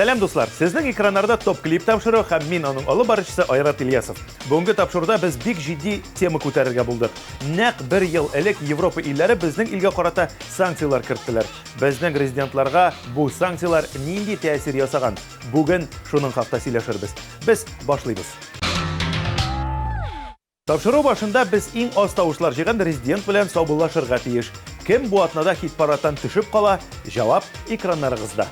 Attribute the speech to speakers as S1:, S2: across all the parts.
S1: Сәлем дуслар, сезнең экраннарда топ клип тапшыру һәм мин аның алып баручысы Айрат Ильясов. Бүгенге тапшыруда без бик җитди тема күтәрергә булдык. Нәкъ 1 ел элек Европа илләре безнең илгә карата санкциялар керттеләр. Безнең резидентларга бу санкциялар нинди тәэсир ясаган? Бүген шуның хакында сөйләшербез. Без башлыйбыз. Тапшыру башында без иң аз тавышлар җыйган резидент белән саубуллашырга тиеш. Кем бу атнада хит-парадтан төшеп кала? Җавап экраннарыгызда.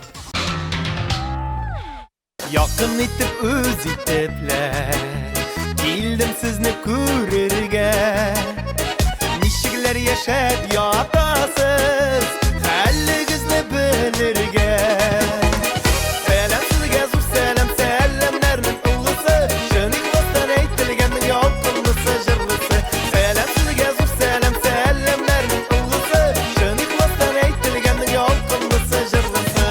S2: Yakın itip öz itipler Kildim sizni күрергә Nişikler yaşap yatasız Хәллегезне белергә Сәлам сезгә зур сәлам сәламнәрнең улысы Шуның достан әйтелгәннең ялкынлысы җырлысы Сәлам сезгә зур сәлам сәламнәрнең улысы Шуның достан әйтелгәннең ялкынлысы җырлысы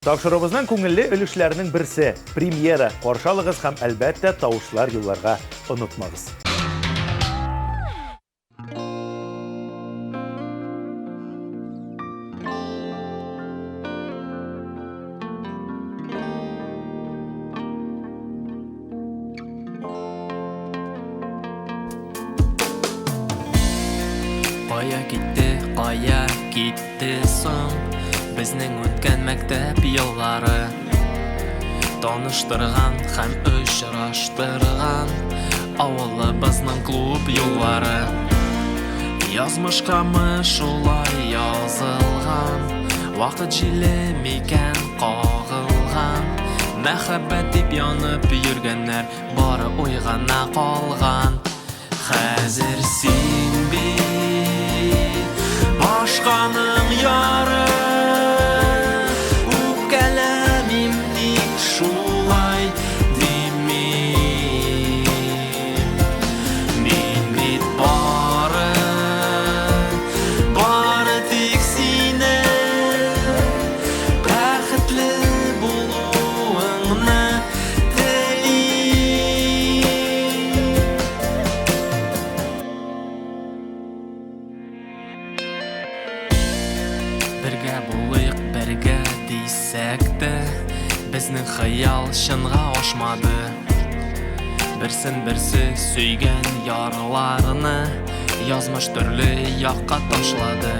S1: Тапшырыбызның күңелле өлешләренең берсе – премьера. Каршы алыгыз һәм әлбәттә тавышлар юлларга онытмагыз.
S2: Кая китте соң Безнең үткән мәктәп еллары Таныштырган һәм очраштырган Авылыбызның клуб юллары Язмышкамы шулай язылган Вакыт җиле микән кагылган Мәхәббәт дип янып йөргәннәр Бары уйгана калган Хәзер син бит Башканың яры Безнең хыял чынга ашмады Берсен-берсе сөйгән ярларны Язмыш төрле якка ташлады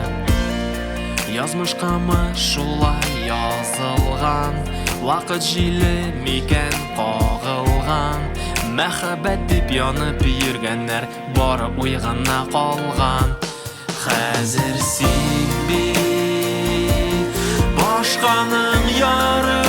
S2: Язмышкамы шулай язылган Вакыт җиле микән кагылган Мәхәббәт дип янып йөргәннәр Бары уйгана калган Хәзер син бит Башканың яры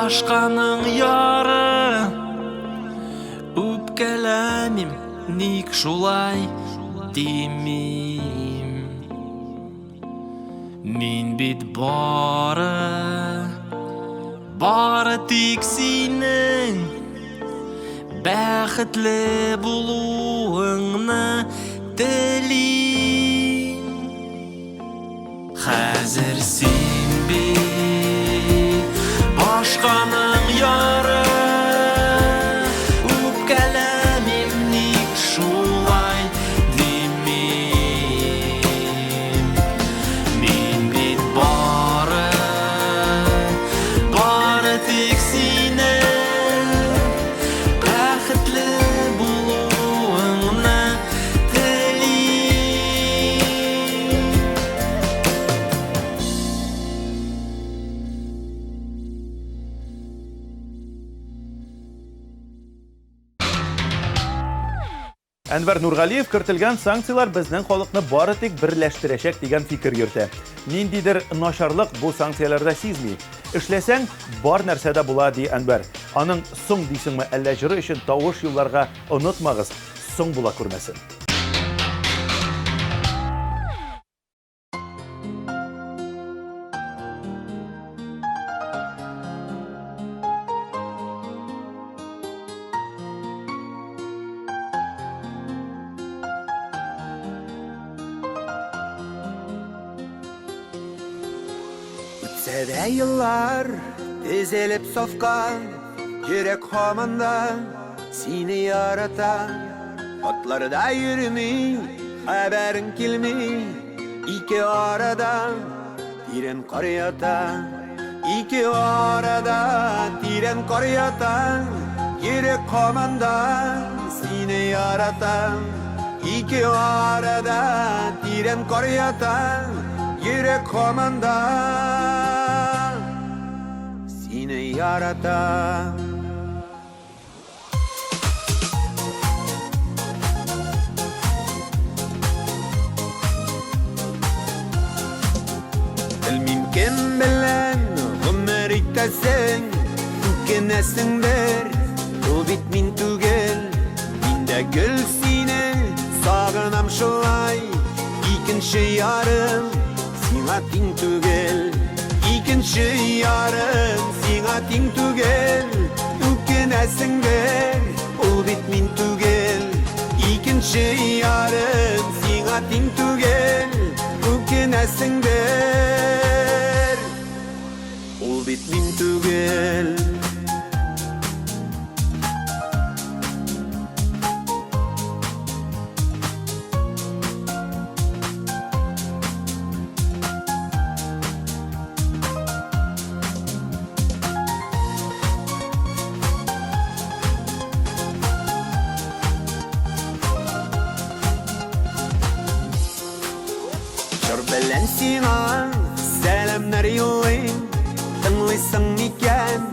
S2: Башканың яры Үпкәләмим Ник шулай димим Мин бит Бары тик синең Бәхетле булуыңны телим Хәзер син бит Башканың яры Үпкәләмим ник шулай димим Мин бит бары тик синең Бәхетле булуыңны телим
S1: Әнвәр Нургалиев кертелгән санкциялар безнең халыкны бары тик берләштерәчәк дигән фикер йөртә. Ниндидер начарлык бу санкцияларда сизми. Эшләсәң, бар нәрсәдә була, ди Әнвәр. Аның соң дисеңме, әллә җыры өчен тавыш юлларга онытмагыз, соң була күрмәсен.
S3: Үтсәдә йыллар тезелеп сафкан, йөрәк һаман сине ярата. Атларда йөрми, хәбәрең килми, ике арада тирән кар ята. Ике арада тирән кар ята, йөрәк һаман сине ярата. Ике арада тирән кар ята, yürek komanda seni yarata. Bilmimken bilen ömür itasen, tükenesindir, bu bit min tügel. Minde gül sine sağınam şolay, ikinci yarım Sina ting tugel, ikinci yarım Sina ting tugel, tükenesindir, o bit min tugel. İkinci yarım Sina ting tugel, tükenesindir, o bit min tugel. Белән сиңа сәламнар юллыйм, тыңлыйсың микән,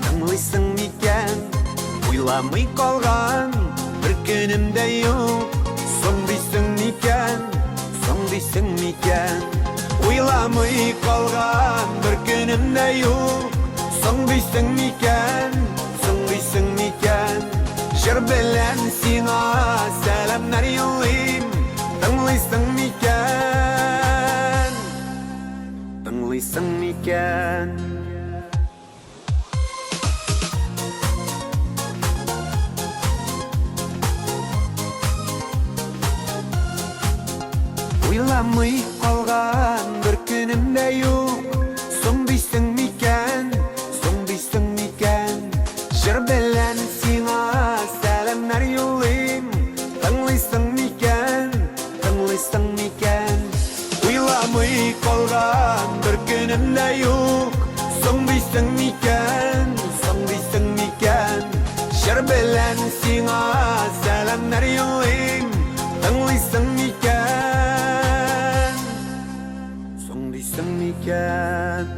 S3: тыңлыйсың микән? Уйламый калган бер көнем дә юк, соң дисең микән, соң дисең микән? Уйламый калган бер көнем дә юк, соң дисең микән, соң дисең микән? Җыр белән сиңа сәламнар юллыйм, тыңлыйсың микән? Tыңлыйсың микән? Уйламый калган бер көнем дә юк, соң дисең микән, соң дисең микән? Җыр белән сиңа сәламнар юллыйм, тыңлыйсың микән, тыңлыйсың микән? Уйламый калган бер көнем дә юк, соң дисең микән, соң дисең микән? Җыр белән сиңа сәламнар юллыйм, тыңлыйсың микән, соң дисең микән?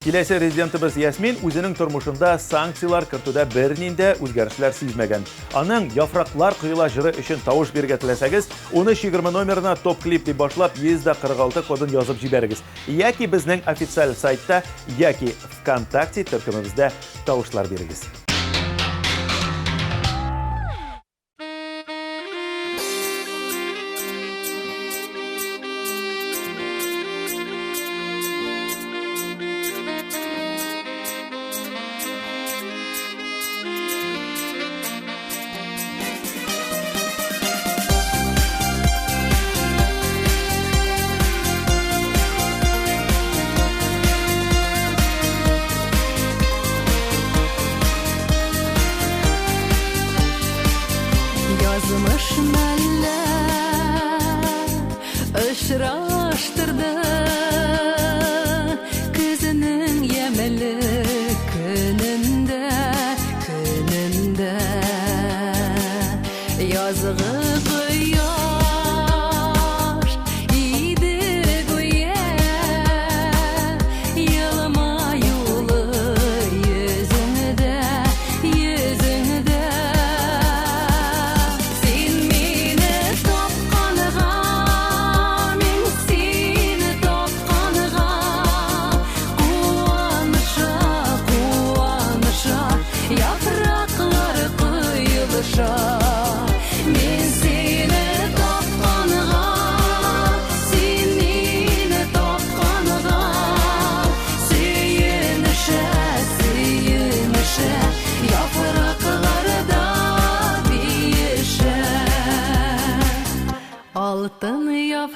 S1: Киләсе резидентыбыз Ясмин үзенең тормышында санкциялар кертүдә бернинде үзгәрешләр сизмәгән. Аның яфраклар коела җыры өчен тавыш бирергә теләсәгез, 1320 номерына топ клип дип башлап 146 кодын язып җибәрегез. Яки безнең официаль сайтта, яки ВКонтакте төркемебездә тавышлар бирегез.
S4: Yazmış məller ışraştırdı kızının yemeli gününde yazığı kıyar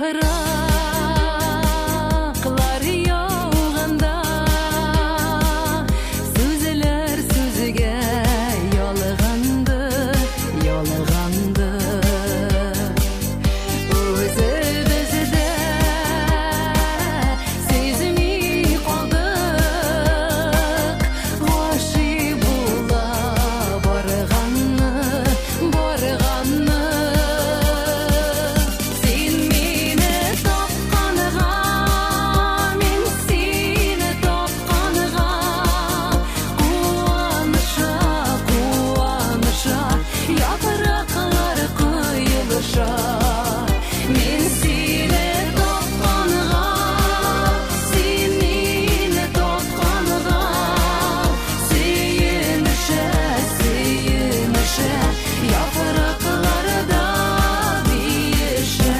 S4: Yapraklar yağganda Sözler sözüge yolgandı Özü bizde sezmey qaldık Aşık bula barğanны Sen meni topqanğa men seni topqanğa Quvonışa yaproqlar quyilışa Men seni topqanğa sen meni topqanğa Suyunışa yaproqlarda biyişe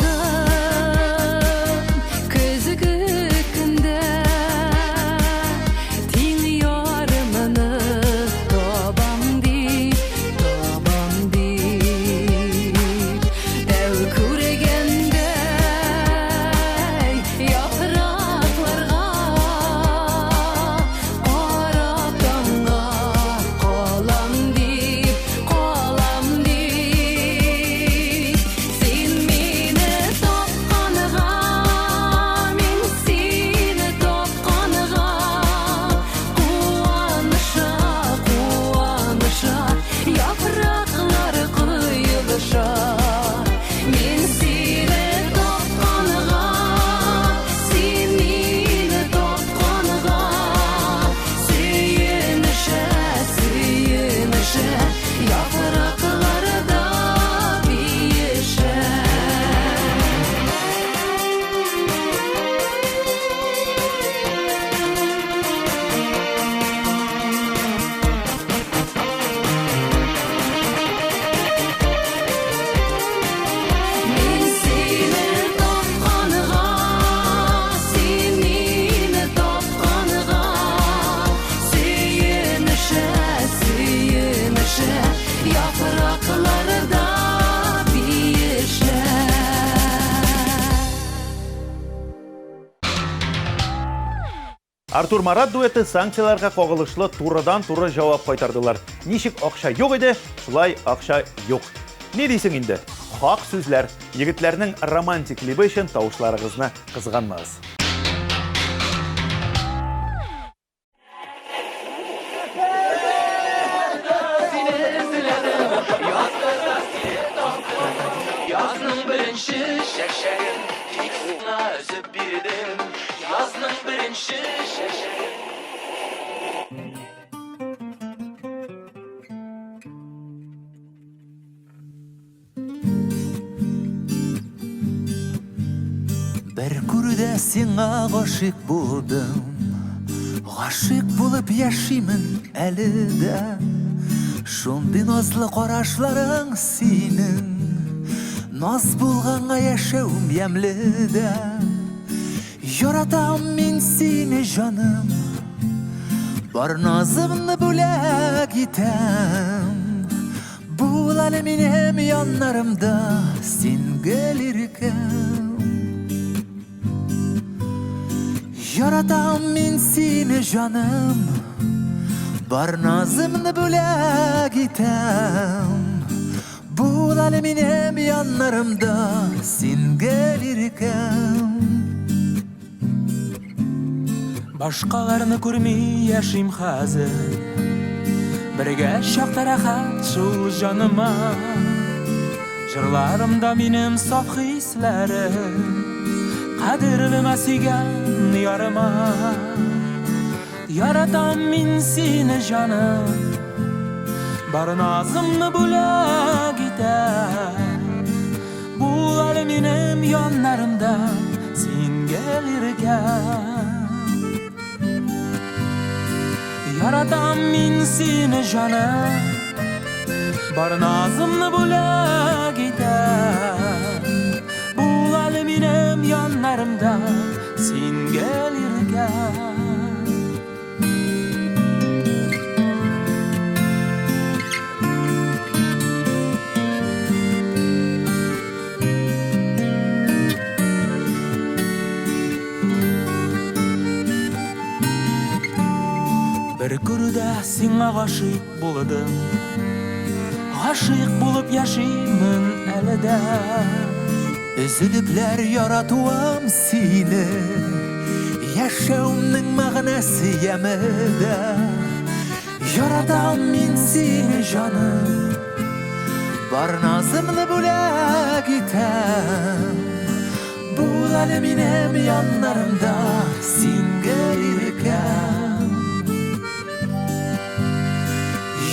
S4: Oylamadım közükünde Tin yarımını tabam deyip Ev küregende yapraklarga Qarab tanga qalam deyip Sen meni topqanğa men seni topqanğa Quvonışa yaproqlar quyilışa Men seni topqanğa sen meni topqanğa Suyunışa yaproqlarda biyişe Men seni topqanğa sen meni topqanğa Suyunışa yaproqlarda biyişe
S1: Артур Марат дуэты санкцияларга кагылышлы турыдан-туры жауап кайтардылар. Ничек акча юк иде, шулай акча юк. Не дейсең инде? Хак сүзләр. Егетләрнең романтик клибы өчен тавышларыгызны кызганмагыз.
S2: Yazның birinchi shashagin Tekna özüp birdim Yazның birinchi shashagin
S5: Bir күрдә сиңа гашык булдым Гашык булып яшимен әле дә Шундый назлы карашларың синең Наз булганга яшәүм ямле дә Яратам мин сине җаным Бар назымны бүләк итәм Бул әле минем яннарымда Син гөлиркәм Яратам мин сине җаным Бар назымны бүләк итәм Бул әле минем яннарымда Син гөлиркәм
S6: Башкаларны күрми яшим хәзер Бергә чакта рәхәт шул җаныма Җырларымда минем саф хисләрем Кадерлемә сөйгән ярыма Яратам мин сине җаным Бар назымны бүләк итәм Бул әле минем яннарымда Син гөлиркәм Яратам мин сине җаным Бар назымны бүләк итәм aleminem yanlarımda sen gelirken. Bir kurda sina aşık buladım, aşık bulup yaşayımın elede.
S5: Üzülüpler yaratuam seni, yaşamның mağnası yemede. Yaratam min seni canım, bar nazımlı bölek item. Bu aleminem yanlarımda sen gelirken.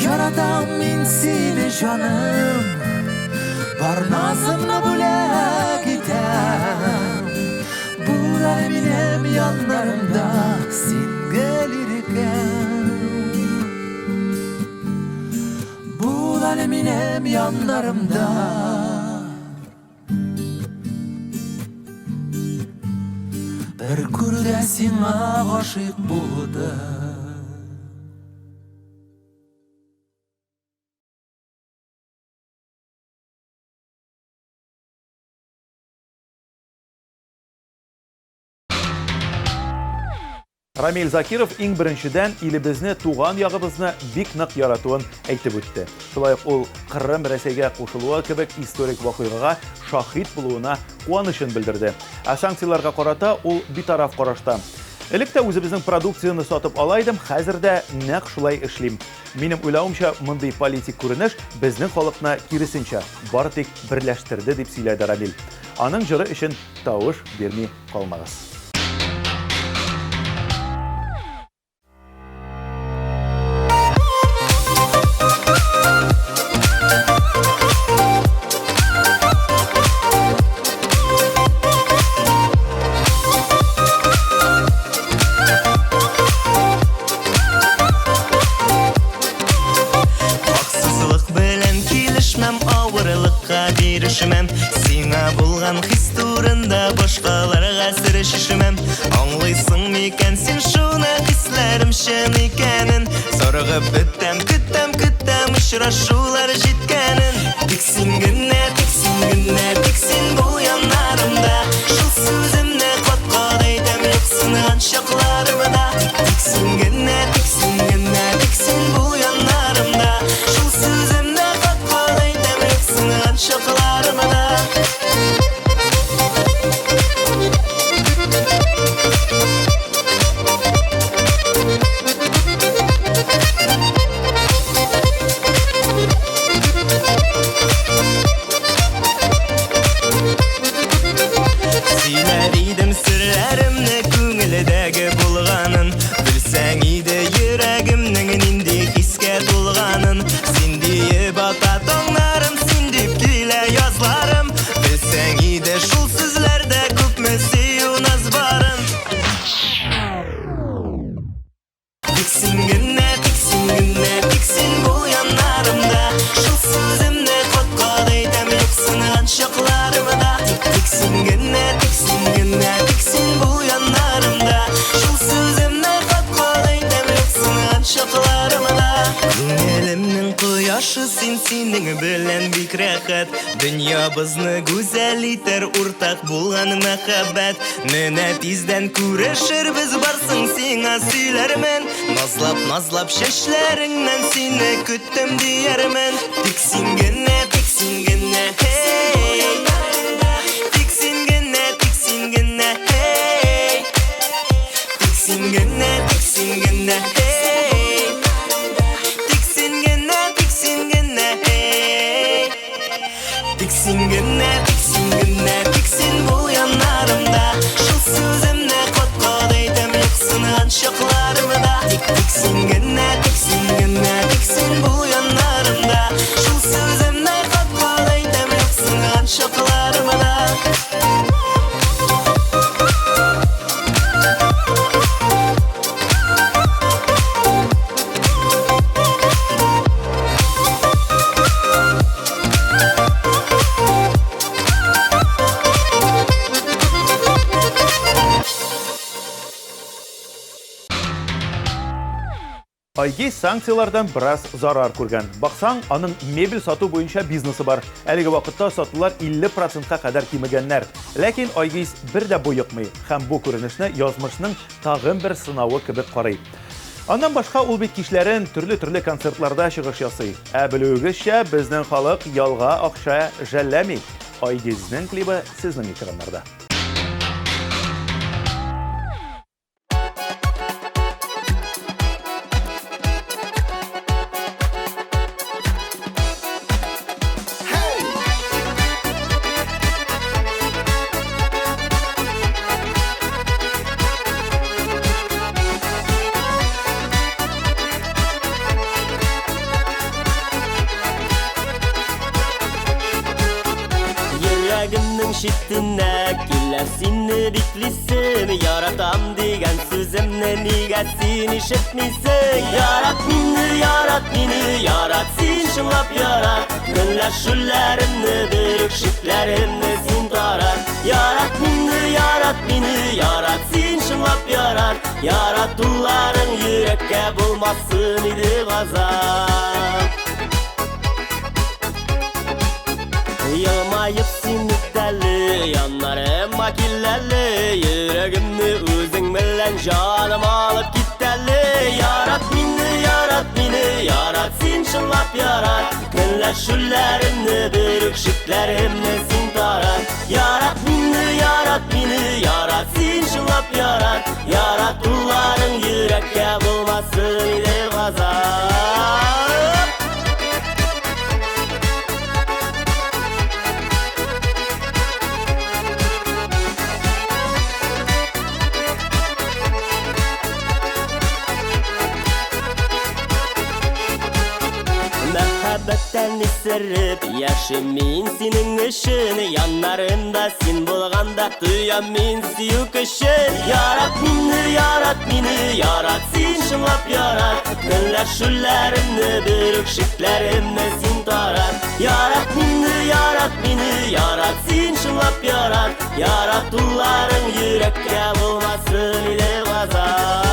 S5: Yaratam min seni canım, bar nazımlı bölek item. Bu aleminem yanlarımda sen gelirken. Bu aleminem yanlarımda. Bir kurda sina aşık buldu.
S1: Рамил Закиров иң беренчедән илебезне, туган ягыбызны бик нык яратуын әйтеп үтте. Шулай ук ул Кырым Рәсәйгә кушылуы кебек историк вакыйгага шаһит булуына куанычын белдерде. Ә санкцияларга карата ул битараф карашта. Элек тә үзебезнең продукцияны сатып алайдым, хәзер дә нәкъ шулай эшлим. Минем уйлавымча, мондый политик күренеш безнең халыкны киресенчә бары тик берләштерде дип сөйләде Рамил. Аның җыры өчен тавыш бирми калмагыз.
S7: Сиңа булган хис турында башкаларга сирешишмәм. Аңлыйсың микән син шуны хисләрем чын икәнен? Сорыгып көтәм, көтәм, көтәм очрашулар җиткәнен. Тик син генә, тик син генә, тик син бу яннарымда. Шул сүземне кат-кат әйтәм юксынган чакларымда. Тик син генә, тик син генә, тик син бу яннарымда. Шул сүземне кат-кат әйтәм юксынган чакларымда. Сөйләр идем серләремне күңелдәге булганын. Белсәң иде йөрәгемнең нинди хискә тулганын. Син диеп ата таңнарым, син дип килә язларым. Белсәң иде шул сүзләрдә күпме сөю наз барын. Тик син генә, тик син генә, тик син бу яннарымда. Шул сүземне кат-кат әйтәм юксынган чакларымда. Тик син генә, тик син генә, тик син бу яннарымда. Шул сүземне кат-кат әйтәм юксынган чакларымда. Күңелемнең кояшы син, синең белән бик рәхәт. Дөньябызны гүзәл итәр уртак булган мәхәббәт. Менә тиздән күрешербез, барсың сиңа сөйләрмен. Назлап чәчләреңнән сине көттем диярмен. Тик син генә, тик син генә, hey. Тик син генә, тик син генә, hey. Тик син генә, тик син генә, hey. Тик син генә, тик син генә, hey. Тик син генә, тик син генә, тик син бу яннарымда. Шул сүземне кат-кат әйтәм юксынган чакларымда. Тик син генә, тик син генә, тик син бу яннарымда. Шул сүземне кат-кат әйтәм юксынган чакларымда.
S1: Айгиз санкциялардан біраз зарар көрген. Бақсаң, аның мебель сату бойынша бизнесі бар. Әлігі вақытта сатулар 50%-қа қадар кимегеннәр. Ләкин Айгиз бір дә бойықмай, һәм бу күренешне язмышның тағын бір сынауы кебек қарай. Андан башка ул бит кишләрен төрле концертларда чыгыш ясый. Ә белүегезчә, безнең халык ялга акча жәлләми. Айгизнең клибы сезнең экраннарда.
S7: Yüreğimnin şiddine Killer seni bitlisin Yaratam diyen sözümle Nigesin işitmisin Yarat beni Yarat sen şınlap yarat Günler şüllerimni Büyük şitlerimni sen tarar Yarat beni Yarat sen şınlap yarat Yaratulların yürekke bulmasın idi gazap Yılmayıp sinirli yanlarım makillerli Yüreğimni özün bilen canım alıp gitterli Yarat beni yarat sen şınlap yarat Günler şüllerimni büyük şitlerimni sen tarar Yarat beni yarat sen şınlap yarat Yaratulların yürekke bulmasın idi gazap Muhabbetten isirip yaşamin senin işin Yanlarında sen bulganda duyam min siyuk işin Yarat beni yarat sen şınlap yarat Günler şüllerimni büyük şitlerimni sen tarar Yarat beni yarat sen şınlap yarat Yaratulların yürekke bulmasın ile gazap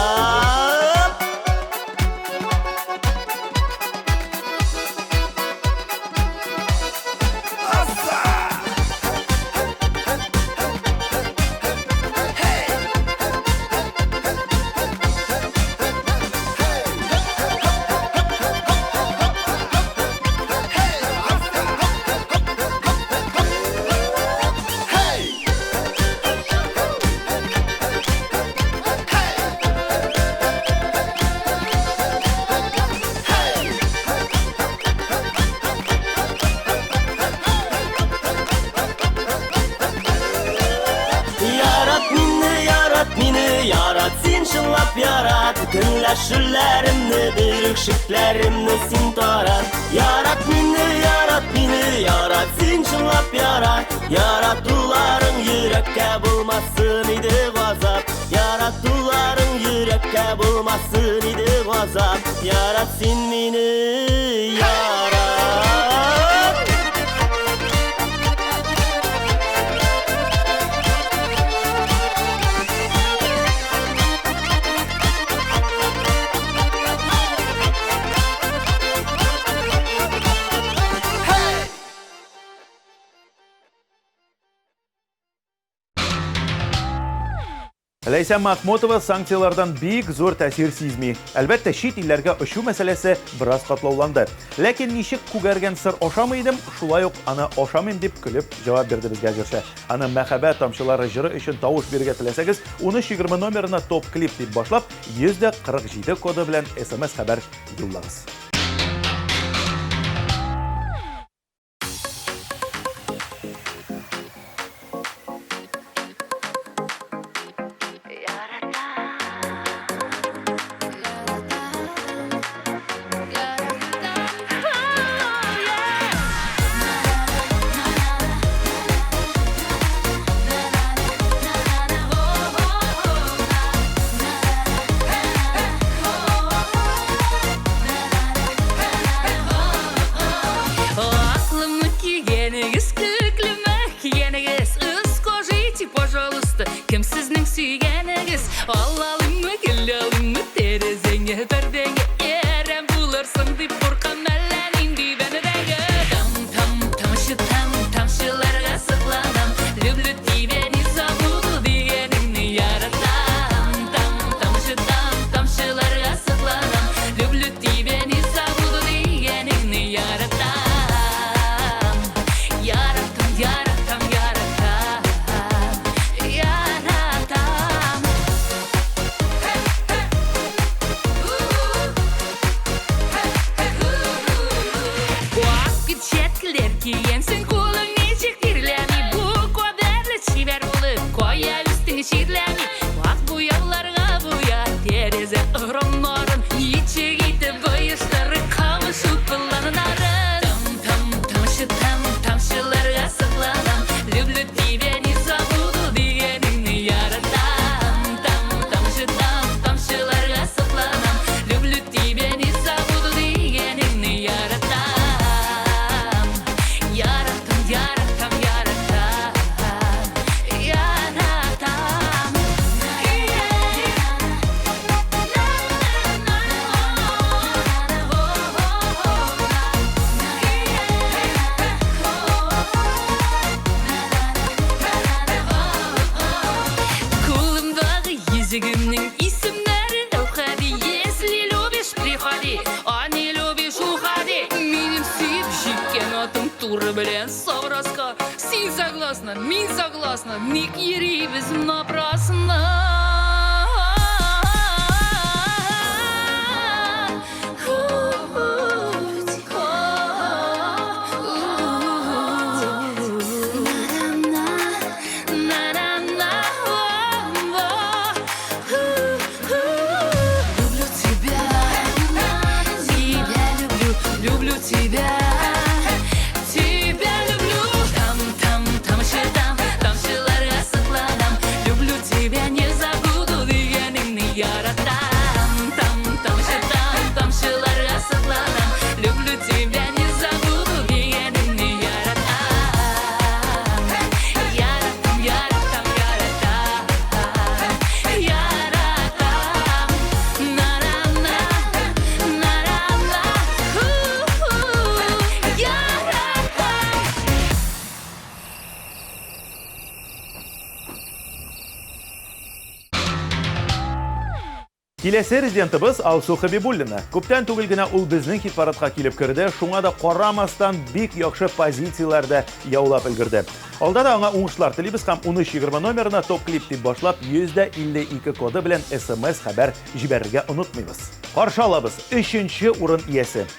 S7: Yarat sen şınlap yarat Günler şüllerimni büyük şitlerimni sen tarar Yarat beni yarat sen şınlap yarat Yaratulların yürekke bulmasın idi gazap Yaratulların yürekke bulmasın idi gazap Yarat sen beni yarat
S1: Ләйсән Махмутова санкциялардан бик зур тәсир сизми. Әлбәттә, чит илләргә очу мәсьәләсе бераз катлауланды. Ләкин ничек күгәргән сыр ашамый идем, шулай ук аны ашамыйм дип көлеп җавап бирде безгә җырчы. Аны мәхәббәт тамчылары җыры өчен тавыш бирергә теләсәгез, 1320 номерына топ клип дип башлап, 147 коды белән SMS хәбәр юллагыз.
S4: yigit chetkiler kiyensin kulun nechik dirlemi bu koderli çiver olup koya üstüne şirlemi bak bu yollarga buya tereze ıhronların içi gitip bayışları kavuşup kullanırlar tamşılarga sıklanam lüblü diveni zabudu diyenini yaratam tamşılarga sıklanam lüblü diveni zabudu diyenini yaratam yaratam Kulumdagi yüzüğümün isimleri Hadi если любишь, приходи А не любишь, уходи Менің сүйіп жеккен атым туры білен совраска Сен согласна, мен согласна Ник ерейбіз напрасно Люблю тебя, тебя люблю. Тамшыларга сыкланам. Люблю тебя, не забуду дегенingni яратам. Тамшыларга сыкланам. Люблю тебя, не забуду дегенingni яратам. Яратам. Яратам. На-на-на.
S1: Киләсе резидентыбыз Алсу Хабибуллина. Күптән түгел генә ул безнең хит-парадка килеп керде, шуңа да карамастан бик яхшы позицияләрдә яулап өлгерде. Алда да аңа уңышлар телибез һәм 1320 номерына топ клип дип башлап 152 коды белән SMS хәбәр җибәрергә онытмыйбыз. Каршы алабыз 3-нче урын иясе.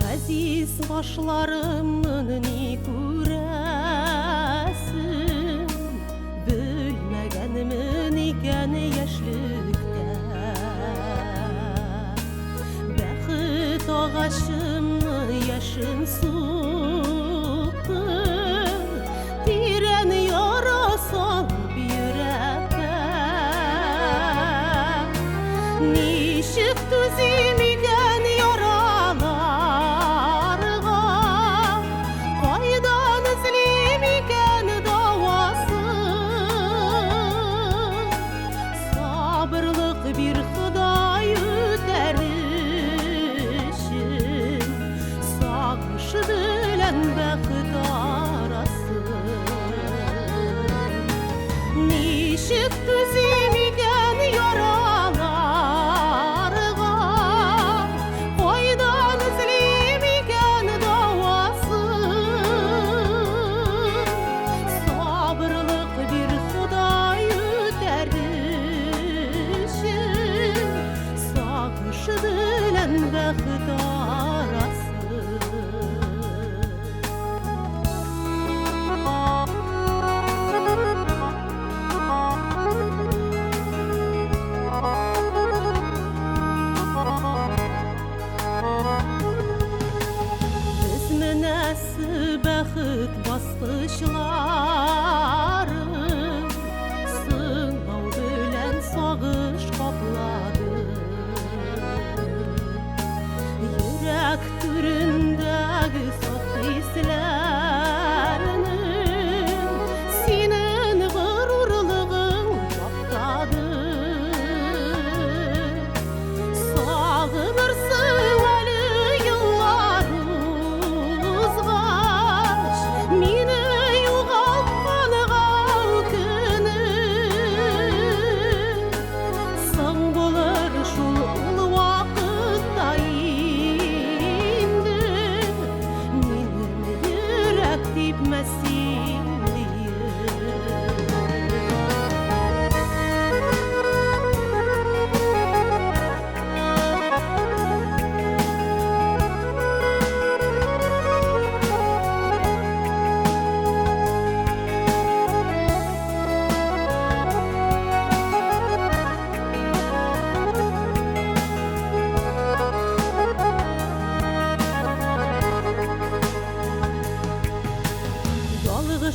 S8: Газиз башларымның ни күрәсең Белмәгәнмен икән яшьлектә Бәхет агачымны яшен суктың Тирән ярасан йөрәккә Ничек түзим икән яраларга Кайдан эзлим икән дауасын Сабырлык бир Ходай үтәришен Сагыш белән бәхет арасын Ничек түзим икән яраларга Кайдан эзлим икән дауасын Сабырлык бир Ходай үтәришен Сагыш белән бәхет Без менәсе бәхет баскычлары Сыңау белән сагыш каплады Йөрәк түрендәге саф хисләрнең Синең горурлыгың таптады Сагынырсың әле елларын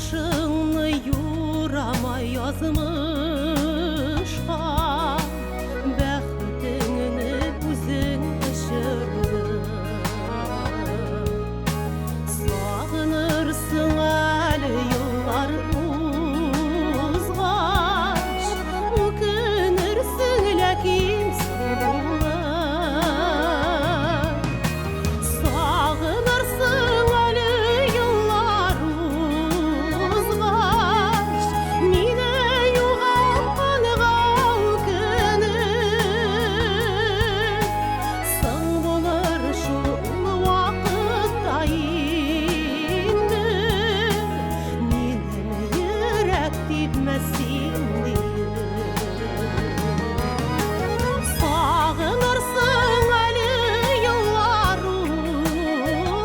S8: Başını yurama yazmışkan Bəxtini üzün düşürdün Sağınırsın əli yıllar uzğaş Ökünürsün ləkin sağlar Sağınırsın əli yıllar uzğaş Minə yuğalqanığa ökünür Sağ bulur şu vaqtda indi Minəm yürək dibməsin Sağınırsın əli yıllar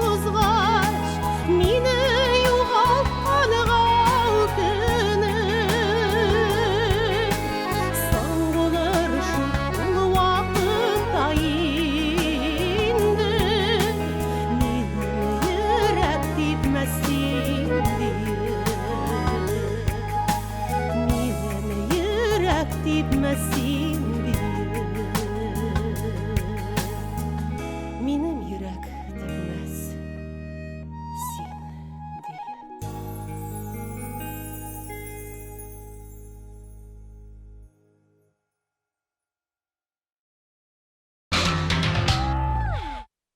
S8: uzğaş Minə yuğalqanığa ökünür Sağ bulur şu vaqtda indi Minəm yürək dibməsin Minəm yürək dibməsin Minəm yürək dibməz sin diye.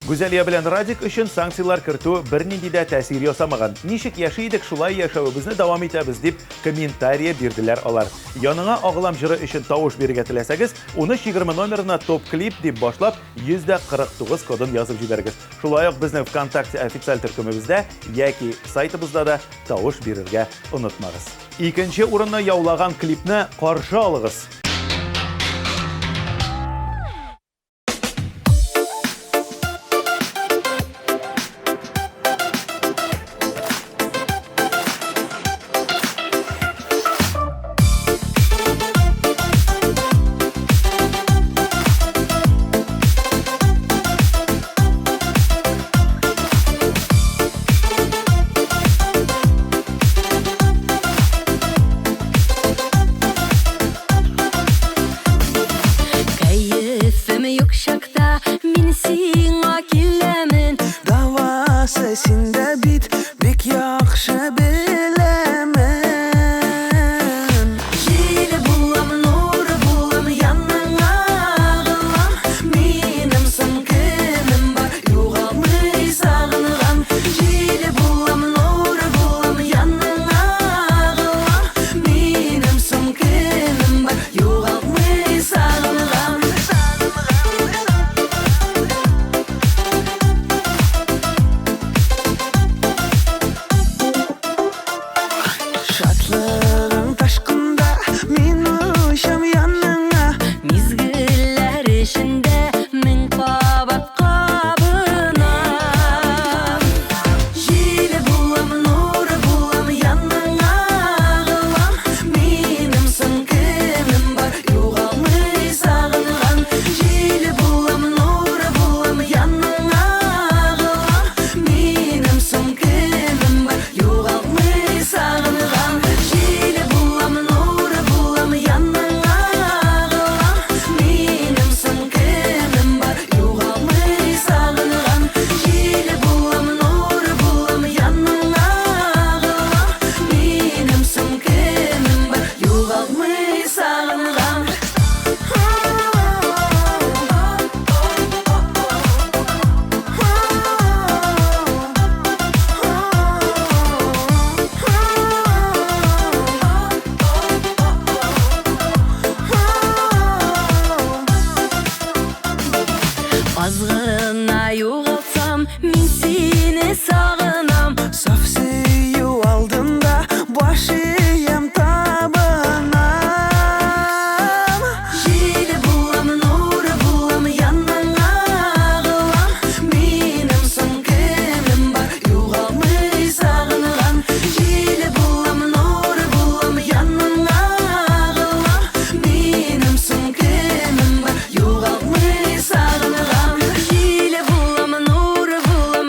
S1: Гүзәлия белән Радик өчен санкциялар кертү бернинди дә тәэсир ясамаган. Ничек яши идек, шулай яшәвебезне дәвам итәбез дип комментарий бирделәр алар. Яныңа агылам җыры өчен тавыш бирергә теләсәгез, 1320 номерына топ клип дип башлап 149 кодын язып җибәрегез. Шулай ук безнең ВКонтакте официаль төркемебездә яки сайтыбызда да тавыш бирергә онытмагыз. Икенче урынны яулаган клипне каршы алыгыз.
S4: Keyfim yüksekte min sina kilemin
S5: Dava sesinde bit bik yaxşı bilemen
S4: Jili bulam, nuru bulam, yanına ağılam Minim sımkınım var, yuğalmay sağınıram Jili bulam, nuru bulam, yanına ağılam Minim sımkınım var, yuğalmay sağınıram
S5: Şatlığın taşkında min uşam yanına
S4: Mizgiller içinde min qabat qabına Jili bulam, nuru bulam, yanına ağılam Minim sımkınım var, yuğalmay sağınıram Jili bulam, nuru bulam, yanına ağılam Minim sımkınım var, yuğalmay sağınıram Jili bulam, nuru bulam, yanına ağılam Minim sımkınım var, yuğalmay sağınıram Jili bulam, nuru bulam, yanına ağılam Minim sımkınım var, yuğalmay sağınıram Azgına yuğalsam min seni sağınam
S5: Saf seyu aldığında başıyım tabanam
S4: Jili bulam, nuru bulam, yanına ağılam Minim sımkınım var, yuğalmay sağınıram Jili bulam, nuru bulam, yanına ağılam Minim sımkınım var, yuğalmay sağınıram Jili bulam, nuru bulam,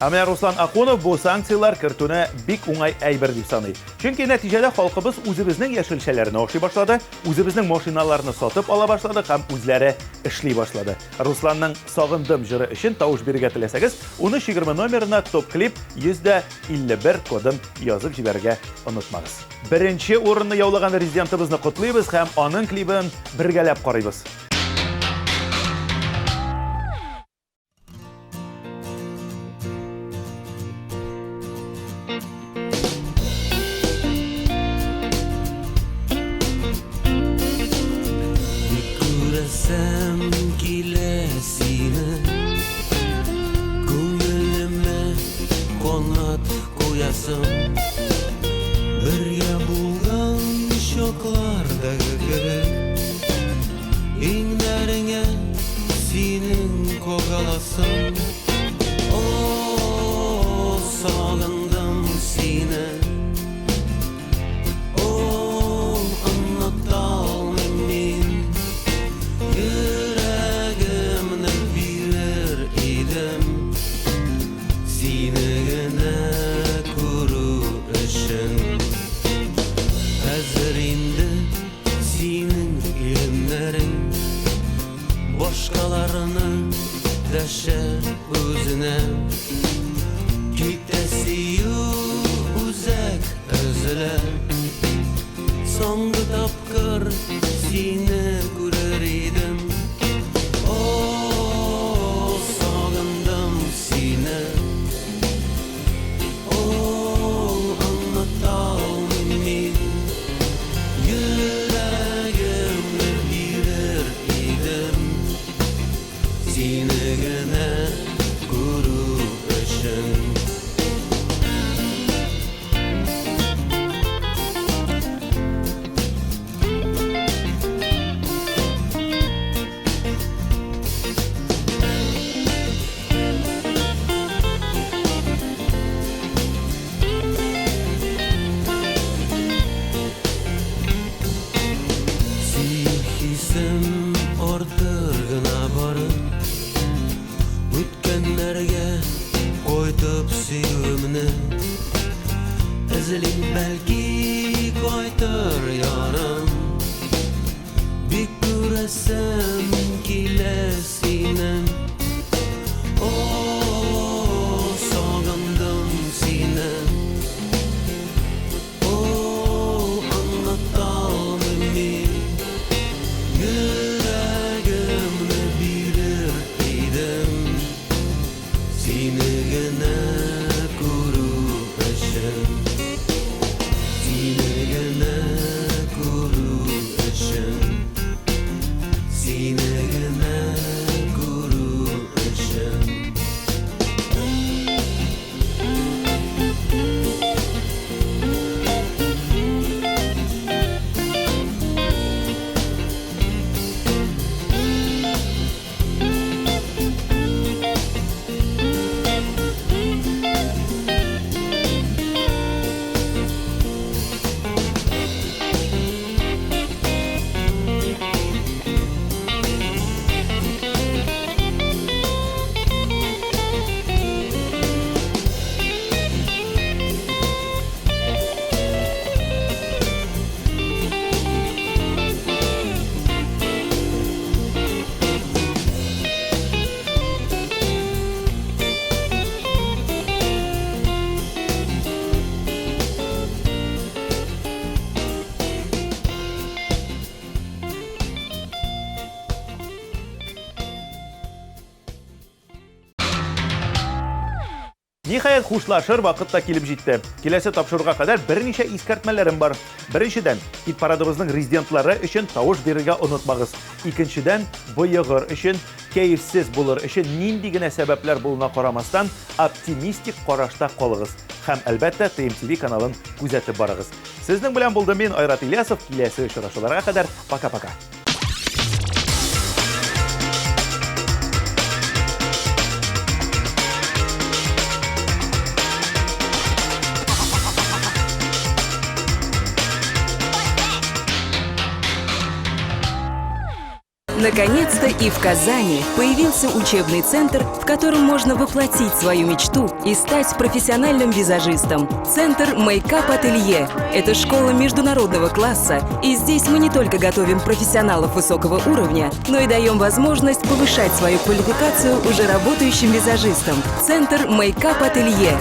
S1: Әмә Руслан Акунов бу санкциялар кертүне бик уңай әйбер дип саный. Чөнки нәтиҗәдә халкыбыз үзебезнең яшелчәләрне ашый башлады, үзебезнең машиналарны сатып ала башлады һәм үзләре эшли башлады. Русланның "Сагындым" җыры өчен тавыш бирергә теләсәгез, 1020 номерына топ-клип 151 кодын язып җибәрергә онытмагыз. Беренче урынны яулаган резидентыбызны котлыйбыз һәм аның клибын бергәләп карыйбыз.
S6: Күрәсем килә сине, күңелемә канат куясың. Бергә булган чаклардагы кебек, иңнәреңә синең когаласың. О, сагындым сине. О, оныта алмыйм мин. Йөрәгемне бирер идем сине генә күрү өчен. Хәзер инде синең иреннәрең башкаларны дәшә үзенә. Китәсию үзәк өзелә. Соңгы тапкыр сине күрер идем. О, сагындым сине. О, оныта алмыйм мин. Йөрәгемне бирер идем сине генә күрү өчен. Сихисем артыр гына барып, үткәннәргә кайтып сөюемне. Эзлим бәлки кайтыр ярым, бик күрәсем килә сине. О, сагындым сине. О, оныта алмыйм мин. Йөрәгемне бирер идем сине генә күрү өчен. Сине генә күрү өчен. Сине генә күрү өчен.
S1: Ниһаять хушлашыр вакыт та килеп җитте. Киләсе тапшыруга кадәр берничә искәртмәләрем бар. Беренчедән, ит парадыбызның резидентлары өчен тавыш бирергә онытмагыз. Икенчедән, боегыр өчен, кәефсез булыр өчен нинди генә сәбәпләр булуына карамастан, оптимистик карашта калыгыз. Һәм әлбәттә TMTV каналын күзәтеп барыгыз. Сезнең белән булдым мин, Айрат Ильясов. Киләсе очрашуларга кадәр пока-пока.
S9: Наконец-то и в Казани появился учебный центр, в котором можно воплотить свою мечту и стать профессиональным визажистом. Центр «Мейкап-ателье» – это школа международного класса, и здесь мы не только готовим профессионалов высокого уровня, но и даем возможность повышать свою квалификацию уже работающим визажистам. Центр «Мейкап-ателье».